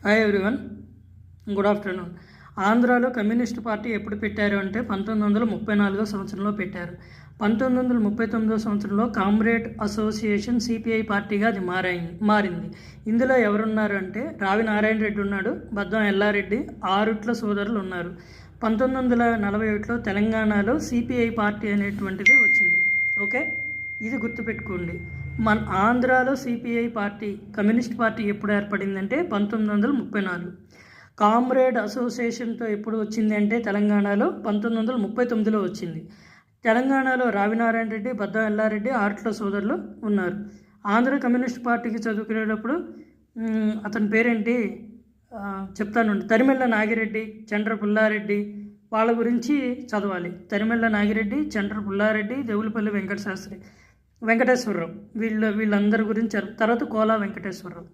Hi everyone, good afternoon. ఆంధ్రాలో communist party ఎప్పుడు పెట్టారు అంటే 1934 సంవత్సరంలో పెట్టారు. 1939 సంవత్సరంలో కామ్రేడ్ అసోసియేషన్ సిపిఐ పార్టీగా అది మారింది. ఇందులో ఎవరున్నారు అంటే రావి నారాయణ రెడ్డి ఉన్నాడు, బద్దం ఎల్లారెడ్డి, ఆరుట్ల సోదరులు ఉన్నారు. 1941లో తెలంగాణలో సిపిఐ పార్టీ అనేటువంటిది వచ్చింది. ఓకే, ఇది గుర్తుపెట్టుకోండి. మన ఆంధ్రాలో సిపిఐ పార్టీ కమ్యూనిస్ట్ పార్టీ ఎప్పుడు ఏర్పడిందంటే 1934. కామ్రేడ్ అసోసియేషన్తో ఎప్పుడు వచ్చింది అంటే తెలంగాణలో 1939లో వచ్చింది. తెలంగాణలో రావినారాయణ రెడ్డి, బద్దం ఎల్లారెడ్డి, ఆర్ట్ల సోదరులు ఉన్నారు. ఆంధ్ర కమ్యూనిస్ట్ పార్టీకి చదువుకునేటప్పుడు అతని పేరేంటి చెప్తాను, తరిమెళ్ళ నాగిరెడ్డి, చండ్ర పుల్లారెడ్డి, వాళ్ళ గురించి చదవాలి. తరిమెళ్ళ నాగిరెడ్డి, చండ్ర పుల్లారెడ్డి, దేవులపల్లి వెంకటేశ్వరరావు, వీళ్ళందరి గురించి. తర్వాత కోలా వెంకటేశ్వరరావు.